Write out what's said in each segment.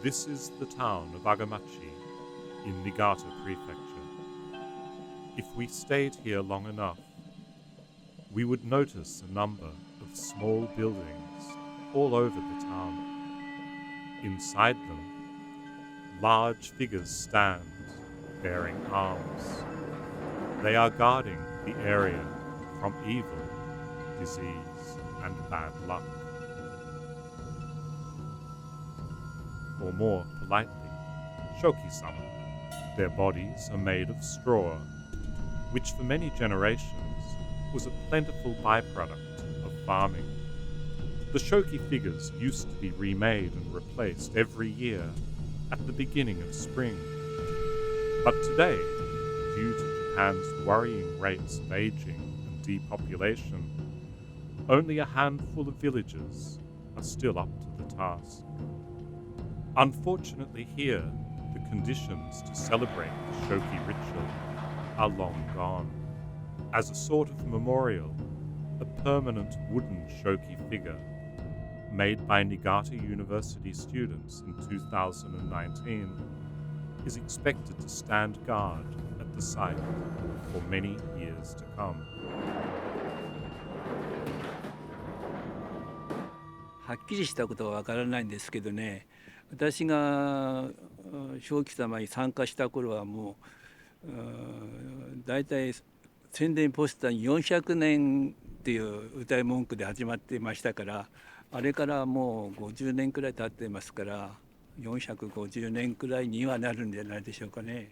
This is the town of Agamachi in Niigata Prefecture. If we stayed here long enough, we would notice a number of small buildings all over the town. Inside them, large figures stand, bearing arms. They are guarding the area from evil, disease, and bad luck. Or more politely, shokisama. Their bodies are made of straw, which for many generations was a plentiful byproduct of farming. The shoki figures used to be remade and replaced every year at the beginning of spring. But today, due to Japan's worrying rates of aging and depopulation, only a handful of villages are still up to the task. Unfortunately here, the conditions to celebrate the shoki ritual are long gone. As a sort of memorial, a permanent wooden shoki figure, made by Niigata University students in 2019, is expected to stand guard at the site for many years to come. はっきりしたことはわからないんですけどね、私が正気様に参加した頃はもうだいたい宣伝ポスターに400年っていう歌い文句で始まっていましたから、あれからもう50年くらい経ってますから、450年くらいにはなるんじゃないでしょうかね。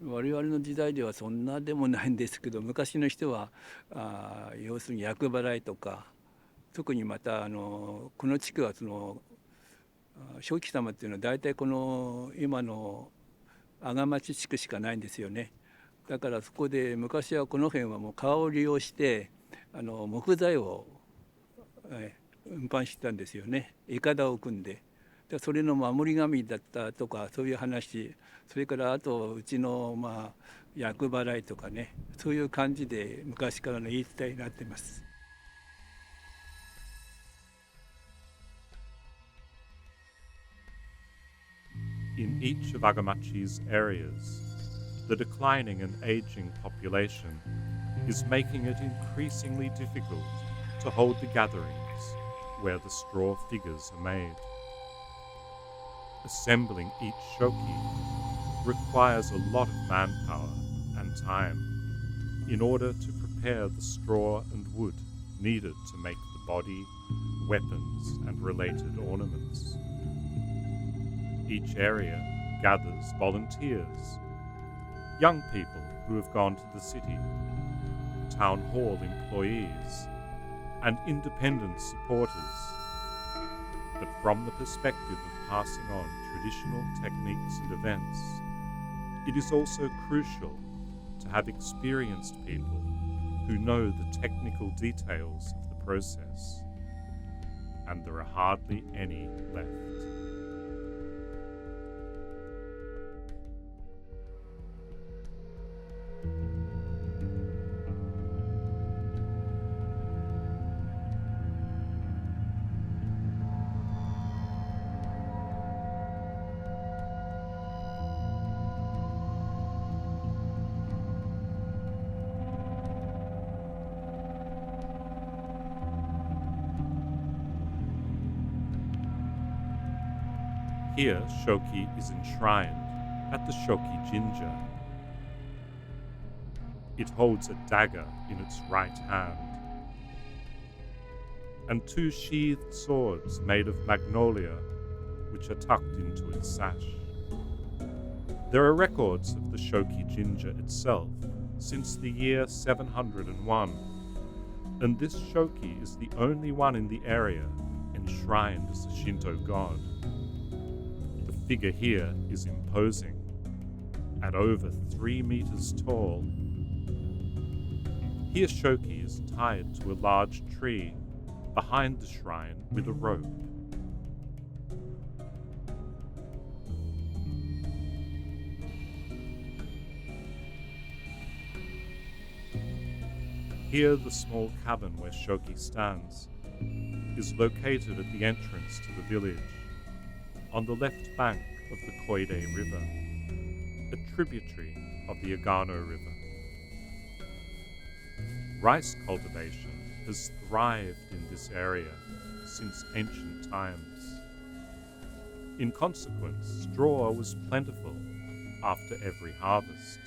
我々の時代ではそんなでもないんですけど、昔の人は要するに厄払いとか、特にまたこの地区はその正気様っていうのは大体この今の阿賀町地区しかないんですよね。だからそこで昔はこの辺はもう川を利用して木材を運搬してたんですよね。いかだを組んで。それの守り神だったとかそういう話、それからあとうちの厄払いとかね、そういう感じで昔からの言い伝えになってます。In each of Agamachi's areas, the declining and aging population is making it increasingly difficult to hold the gatherings where the straw figures are made. Assembling each shoki requires a lot of manpower and time in order to prepare the straw and wood needed to make the body, weapons, and related ornaments. Each area gathers volunteers, young people who have gone to the city, town hall employees, and independent supporters. But from the perspective of passing on traditional techniques and events, it is also crucial to have experienced people who know the technical details of the process, and there are hardly any left. Here, Shoki is enshrined at the Shoki Jinja. It holds a dagger in its right hand and two sheathed swords made of magnolia, which are tucked into its sash. There are records of the Shoki Jinja itself since the year 701, and this Shoki is the only one in the area enshrined as a Shinto god. The figure here is imposing, at over 3 meters tall. Here Shoki is tied to a large tree behind the shrine with a rope. Here the small cabin where Shoki stands is located at the entrance to the village, on the left bank of the Koide River, a tributary of the Agano River. Rice cultivation has thrived in this area since ancient times. In consequence, straw was plentiful after every harvest.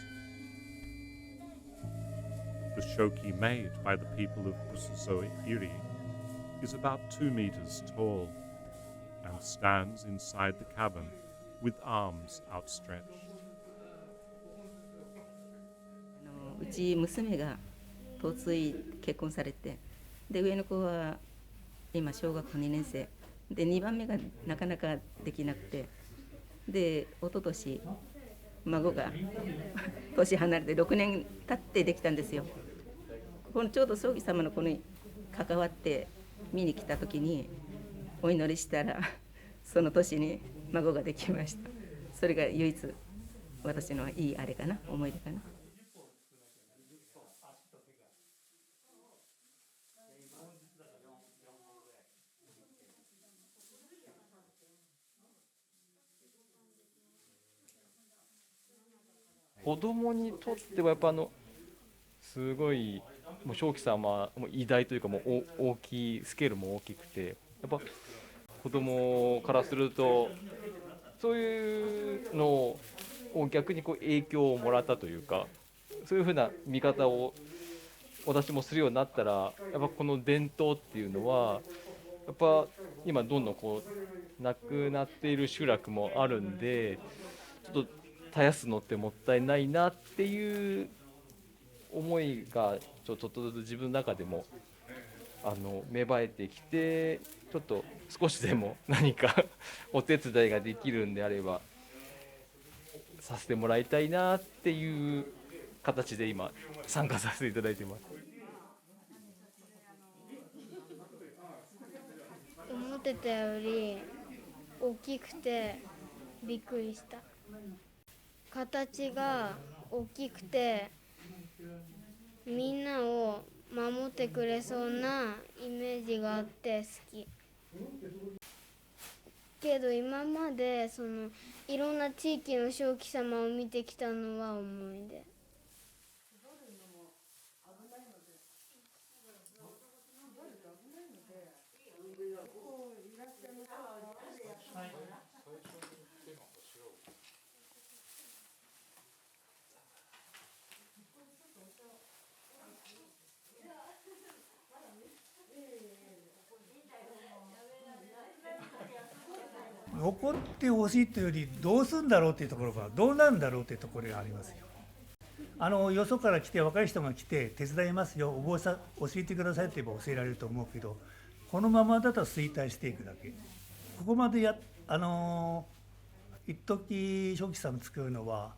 The shoki made by the people of Busuzori Area is about 2 meters tall and stands inside the cabin with arms outstretched. うち娘が嫁い結婚されて、で上の子は今小学校2年生で、2番目がなかなかできなくて、で一昨年孫が年離れて6年経ってできたんですよ。このちょうど葬儀様のこのに関わって見に来た時にお祈りしたら、その年に孫ができました。それが唯一私のいいあれかな、思い出かな。子供にとってはやっぱすごいもう正気様も偉大というか、もう大きいスケールも大きくて、やっぱ子供からするとそういうのを逆に影響をもらったというか、そういうふうな見方を私もするようになったら、やっぱこの伝統っていうのはやっぱ今どんどんなくなっている集落もあるんで、ちょっと絶やすのってもったいないなっていう思いがちょっとずつ自分の中でも芽生えてきて、ちょっと少しでも何かお手伝いができるんであればさせてもらいたいなっていう形で今参加させていただいています。思ってたより大きくてびっくりした。形が大きくてみんなを守ってくれそうなイメージがあって好き。けど今までいろんな地域の正気様を見てきたのは思い出。残ってほしいというより、どうするんだろうというところが、どうなるんだろうというところがありますよ。よそから来て、若い人が来て手伝いますよ、お坊さん教えてくださいって言えば教えられると思うけど、このままだと衰退していくだけ。ここまで一時正気さん作るのは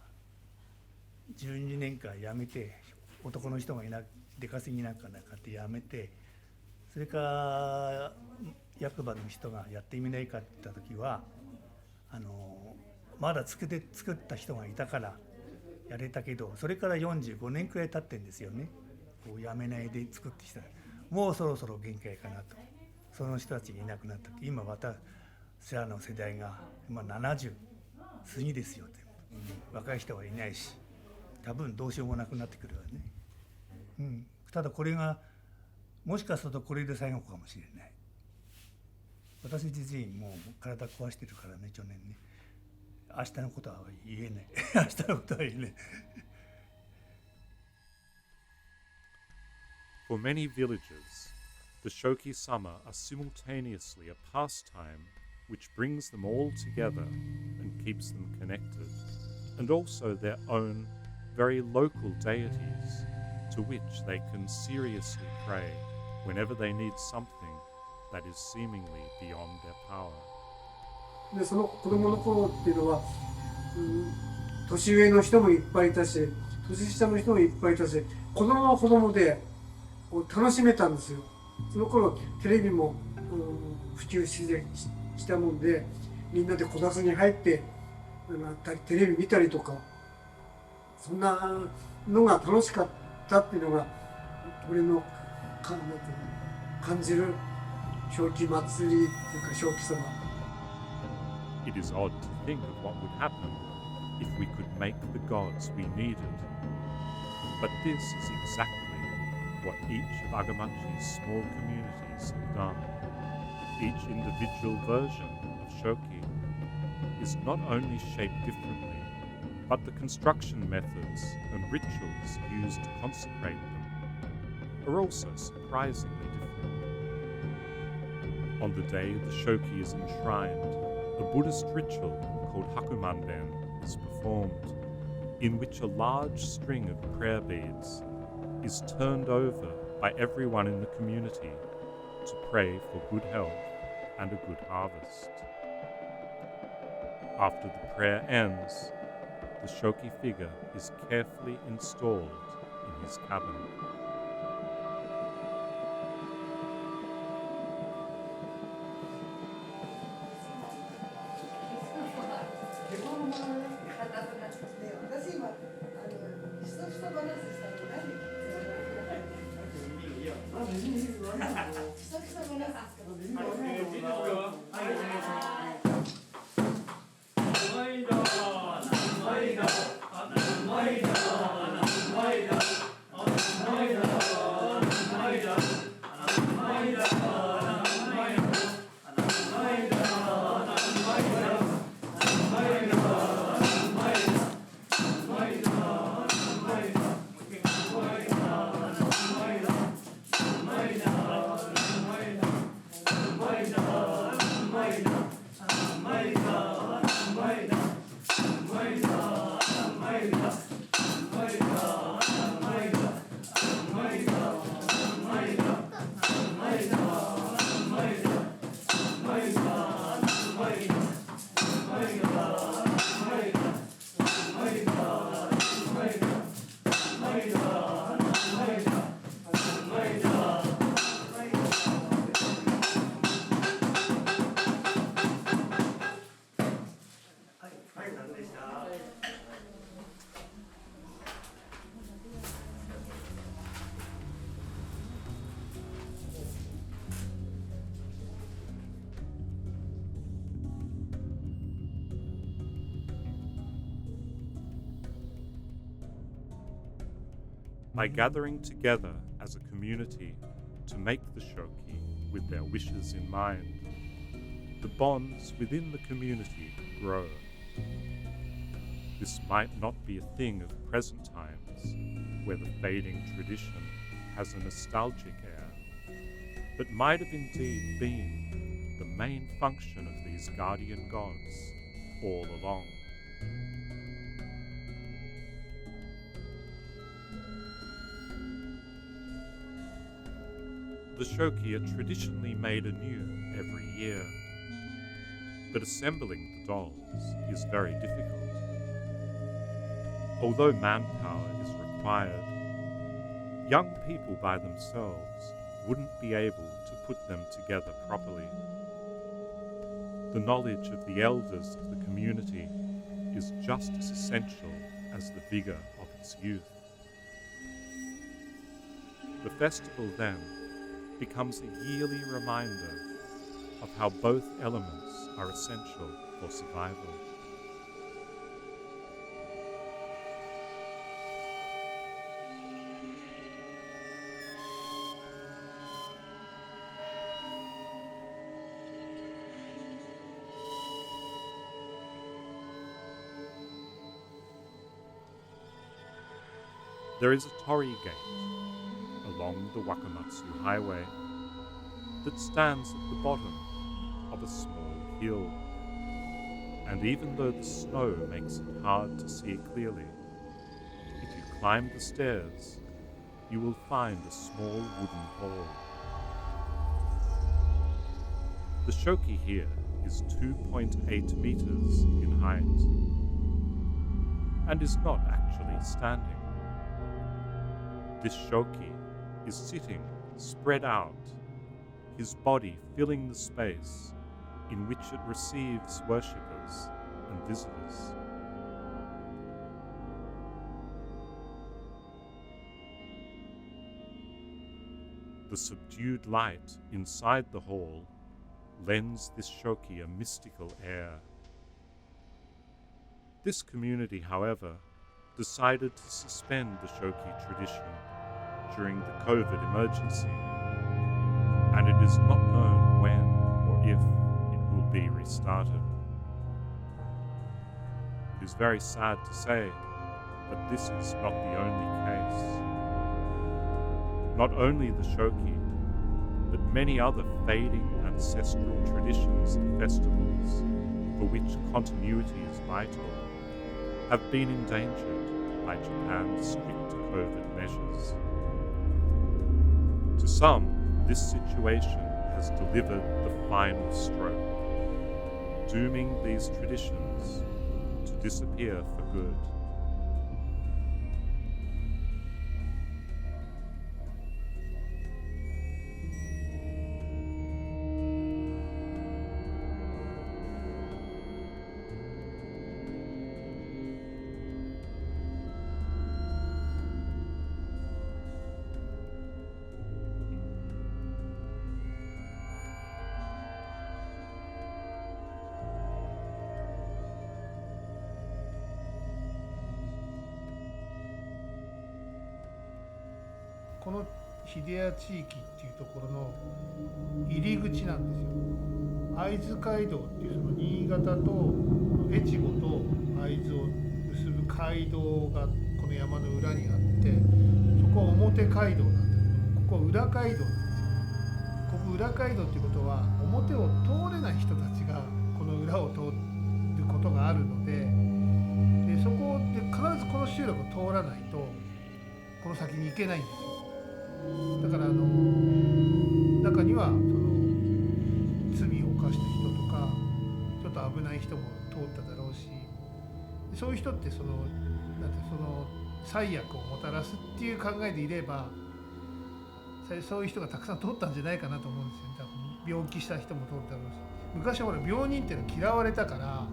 12年間やめて、男の人が出稼ぎなんかってやめて、それから役場の人がやってみないかって言った時はまだ作った人がいたからやれたけど、それから45年くらい経ってるんですよね。やめないで作ってきたらもうそろそろ限界かなと。その人たちがいなくなった時、今私らの世代が今70過ぎですよって、若い人はいないし、多分どうしようもなくなってくるわね。ただこれがもしかするとこれで最後かもしれない。私自身もう体壊してるからね、去年ね。明日のことは言えない明日のことは言えないFor many villages, the shokisama are simultaneously a pastime which brings them all together and keeps them connected, and also their own very local deities to which they can seriously pray whenever they need something that is seemingly beyond their power. でその子供の頃っていうのは、年上の人もいっぱいいたし、年下の人もいっぱいいたし、子供は子供で楽しめたんですよ。その頃テレビも、普及したもんで、みんなでこたつに入ってテレビ見たりとか、そんなのが楽しかったっていうのが俺の感じる正気祭りっていうか正気様。It is odd to think of what would happen if we could make the gods we needed. But this is exactly what each of Agamachi's small communities have done. Each individual version of Shoki is not only shaped differently, but the construction methods and rituals used to consecrate them are also surprisingly different. On the day the Shoki is enshrined, a Buddhist ritual called Hyakumanben is performed, in which a large string of prayer beads is turned over by everyone in the community to pray for good health and a good harvest. After the prayer ends, the Shoki figure is carefully installed in his cabin. By gathering together as a community to make the Shoki with their wishes in mind, the bonds within the community grow. This might not be a thing of present times, where the fading tradition has a nostalgic air, but might have indeed been the main function of these guardian gods all along. The Shoki are traditionally made anew every year, but assembling the dolls is very difficult. Although manpower is required, young people by themselves wouldn't be able to put them together properly. The knowledge of the elders of the community is just as essential as the vigour of its youth. The festival then becomes a yearly reminder of how both elements are essential for survival. There is a torii gate along the Wakamatsu Highway that stands at the bottom of a small hill, and even though the snow makes it hard to see clearly, if you climb the stairs, you will find a small wooden hall. The Shoki here is 2.8 meters in height, and is not actually standing. This Shoki is sitting spread out, his body filling the space in which it receives worshippers and visitors. The subdued light inside the hall lends this Shoki a mystical air, This community, however, decided to suspend the Shoki tradition during the COVID emergency, and it is not known when or if it will be restarted. It is very sad to say, but this is not the only case. Not only the Shoki, but many other fading ancestral traditions and festivals for which continuity is vital have been endangered by Japan's strict COVID measures. To some, this situation has delivered the final stroke, dooming these traditions to disappear for good.この秀谷地域っていうところの入り口なんですよ。会津街道っていうその新潟と越後と会津を結ぶ街道がこの山の裏にあって、そこは表街道なんだけども、ここは裏街道なんですよ。ここ裏街道っていうことは表を通れない人たちがこの裏を通ることがあるので、そこで必ずこの集落を通らないとこの先に行けないんですよ。だから中にはその罪を犯した人とかちょっと危ない人も通っただろうし、そういう人ってその災厄をもたらすっていう考えでいれば、そういう人がたくさん通ったんじゃないかなと思うんですよ。多分病気した人も通っただろうし、昔はほら病人っていうのは嫌われたから、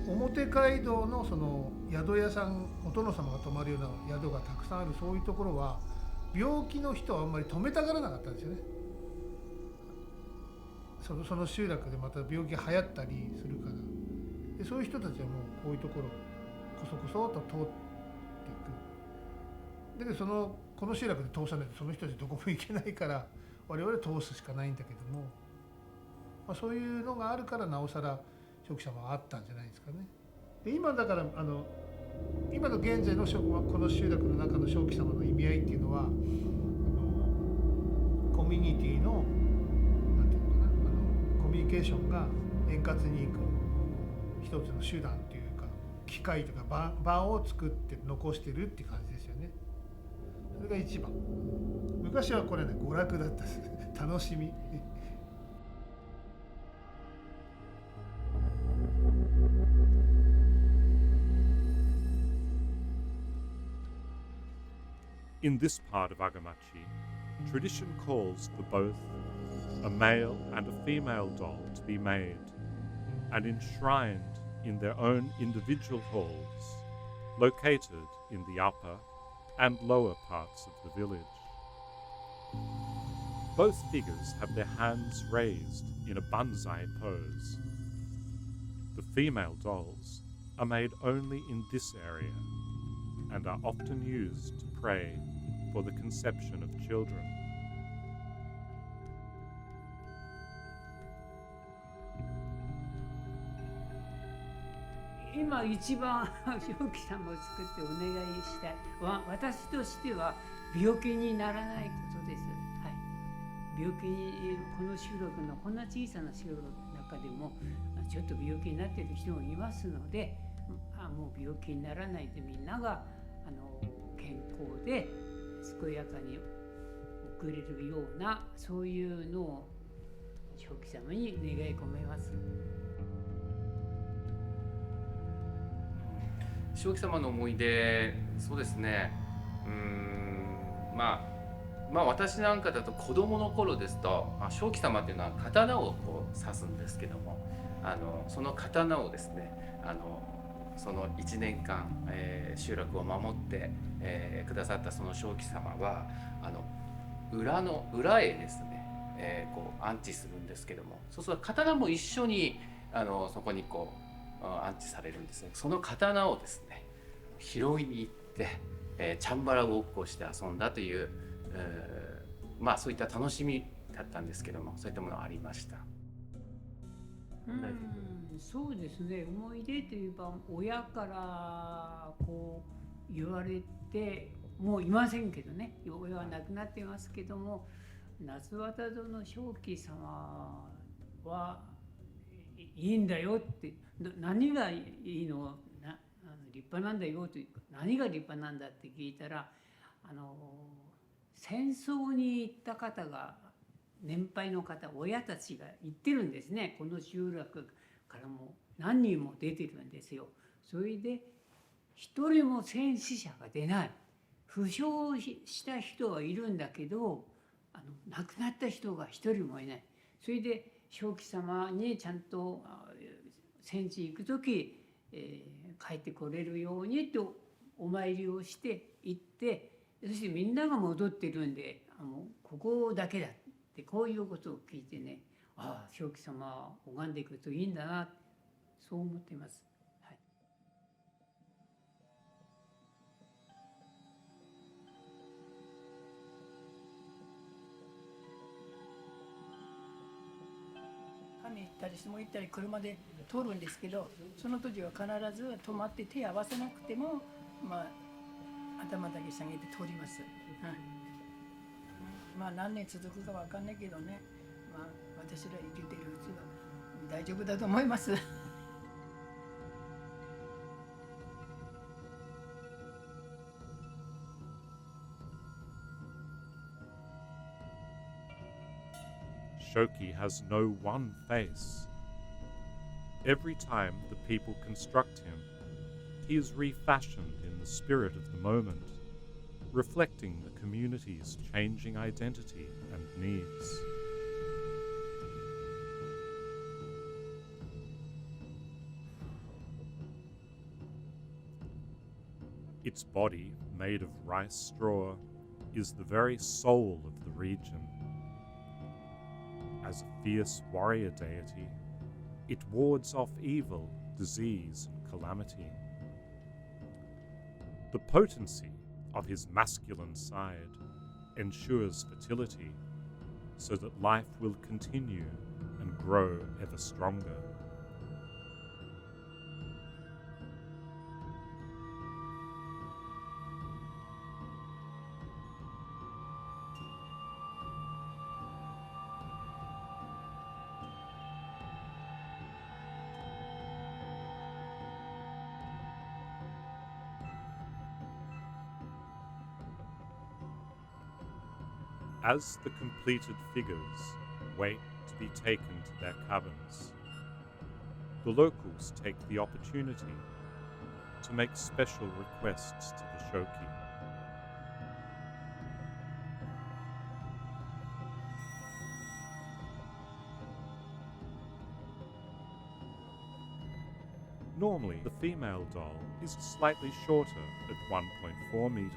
表街道のその宿屋さん、お殿様が泊まるような宿がたくさんあるそういうところは病気の人はあんまり泊めたがらなかったんですよね。その集落でまた病気が流行ったりするから、でそういう人たちはもうこういうところこそこそと通っていく。だけどこの集落で通さないとその人たちどこも行けないから我々通すしかないんだけども、そういうのがあるからなおさらシ様はあったんじゃないですかね。で今だから今の現在のこの集落の中の正気様の意味合いっていうのはコミュニティのなんていうのかな、コミュニケーションが円滑にいく一つの手段というか機会とか場を作って残してるっていう感じですよね。それが一番。昔はこれね娯楽だったです楽しみ。In this part of Agamachi, tradition calls for both a male and a female doll to be made and enshrined in their own individual halls, located in the upper and lower parts of the village. Both figures have their hands raised in a banzai pose. The female dolls are made only in this area and are often used to pray for the conception of children. 今一番正気様を作ってお願いしたい私としては病気にならないことです。はい、病気にこの集落のこんな小さな集落の中でもちょっと病気になっている人もいますので、もう病気にならないでみんなが健康で健やかに送れるようなそういうのを正気様に願い込めます。正気様の思い出、そうですね。まあ私なんかだと子供の頃ですと、正気様っていうのは刀をこう刺すんですけども、その刀をですね、その1年間、集落を守って、くださったその正気様は裏へですね、こう安置するんですけども、そうすると刀も一緒にそこにこう安置されるんですね。その刀をですね拾いに行って、チャンバラごっこをして遊んだという、まあそういった楽しみだったんですけども、そういったものがありました。そうですね、思い出といえば親からこう言われて、もういませんけどね、親は亡くなってますけども、夏渡戸の正気様はいいんだよって、何がいいの、立派なんだよというか、何が立派なんだって聞いたら、戦争に行った方が、年配の方、親たちが言ってるんですね。この集落からも何人も出てるんですよ。それで一人も戦死者が出ない。負傷した人はいるんだけど、亡くなった人が一人もいない。それで正気様にちゃんと戦地行く時、帰ってこれるようにとお参りをして行って、そしてみんなが戻ってるんで、ここだけだってこういうことを聞いてね、ああ正気様を拝んでいくといいんだな、そう思っています。はい、亀行ったり相撲行ったり車で通るんですけど、その時は必ず止まって手を合わせなくても、頭だけ下げて通ります。何年続くかわかんないけどね、私ら生きてるうちは大丈夫だと思います。Shoki has no one face. Every time the people construct him, he is refashioned in the spirit of the moment, reflecting the community's changing identity and needs. Its body, made of rice straw, is the very soul of the region. As a fierce warrior deity, it wards off evil, disease, and calamity. The potency of his masculine side ensures fertility, so that life will continue and grow ever stronger. As the completed figures wait to be taken to their cabins, the locals take the opportunity to make special requests to the Shoki. Normally, the female doll is slightly shorter at 1.4 meters,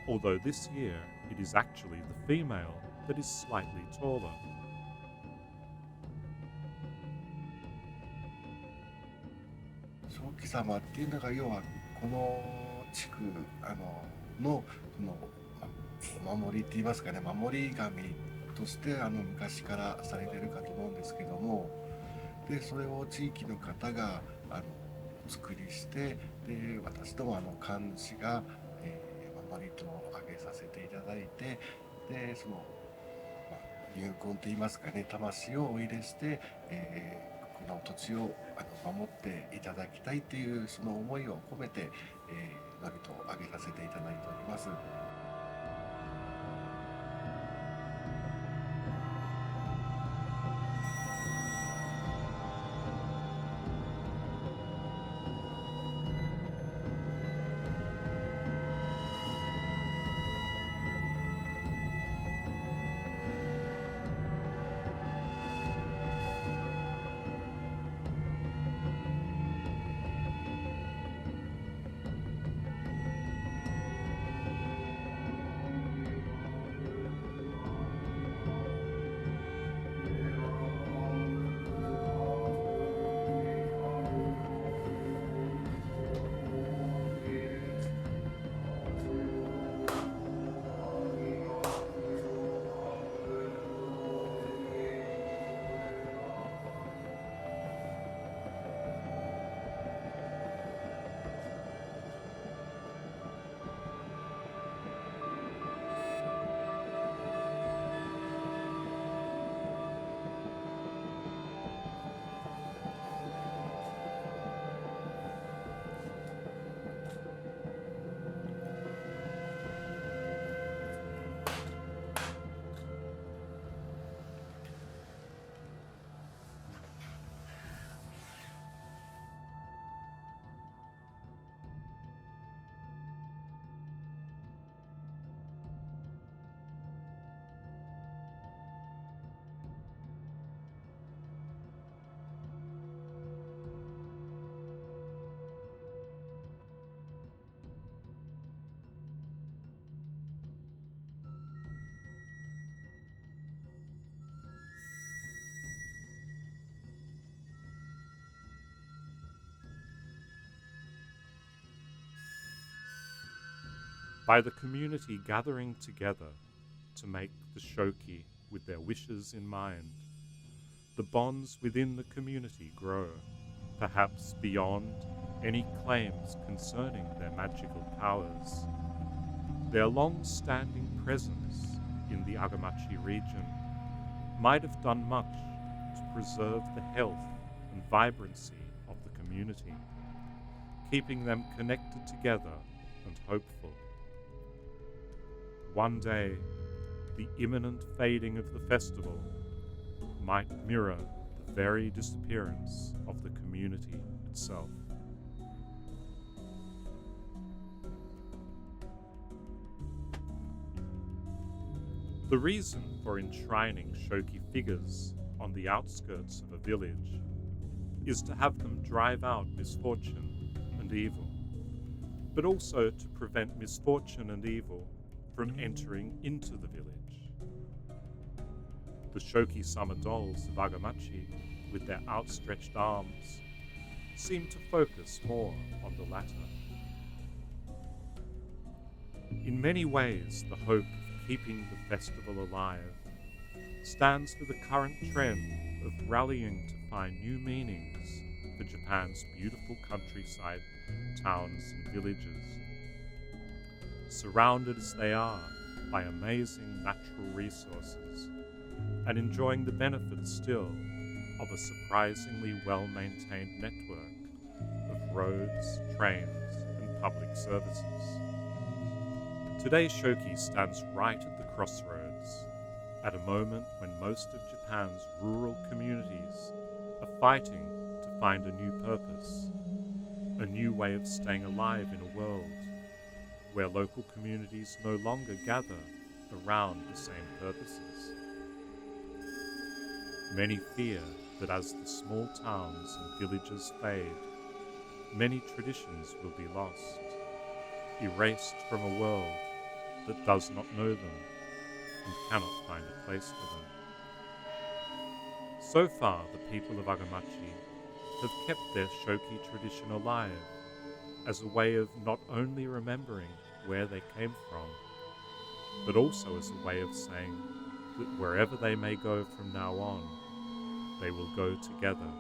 although this year it is actually the female that is slightly taller. Shoki様っていうのが要はこの地区のそのお守りって言いますかね、守り神として昔からされてるかと思うんですけども、でそれを地域の方がお作りして、で私ども幹事が守りと挙げさせていただいて、でその、入魂と言いますかね、魂をお入れして、この土地を守っていただきたいというその思いを込めて、守りと挙げさせていただいております。by the community gathering together to make the shoki with their wishes in mind, the bonds within the community grow, perhaps beyond any claims concerning their magical powers. Their long-standing presence in the Agamachi region might have done much to preserve the health and vibrancy of the community, keeping them connected together and hopeful. One day, the imminent fading of the festival might mirror the very disappearance of the community itself. The reason for enshrining shoki figures on the outskirts of a village is to have them drive out misfortune and evil, but also to prevent misfortune and evil from entering into the village. The shokisama dolls of Agamachi, with their outstretched arms, seem to focus more on the latter. In many ways, the hope of keeping the festival alive stands for the current trend of rallying to find new meanings for Japan's beautiful countryside, towns and villages. Surrounded as they are by amazing natural resources and enjoying the benefits still of a surprisingly well-maintained network of roads, trains and public services. Today's shoki stands right at the crossroads, at a moment when most of Japan's rural communities are fighting to find a new purpose, a new way of staying alive in a world where local communities no longer gather around the same purposes. Many fear that as the small towns and villages fade, many traditions will be lost, erased from a world that does not know them and cannot find a place for them. So far, the people of Agamachi have kept their shoki tradition alive as a way of not only remembering where they came from, but also as a way of saying that wherever they may go from now on, they will go together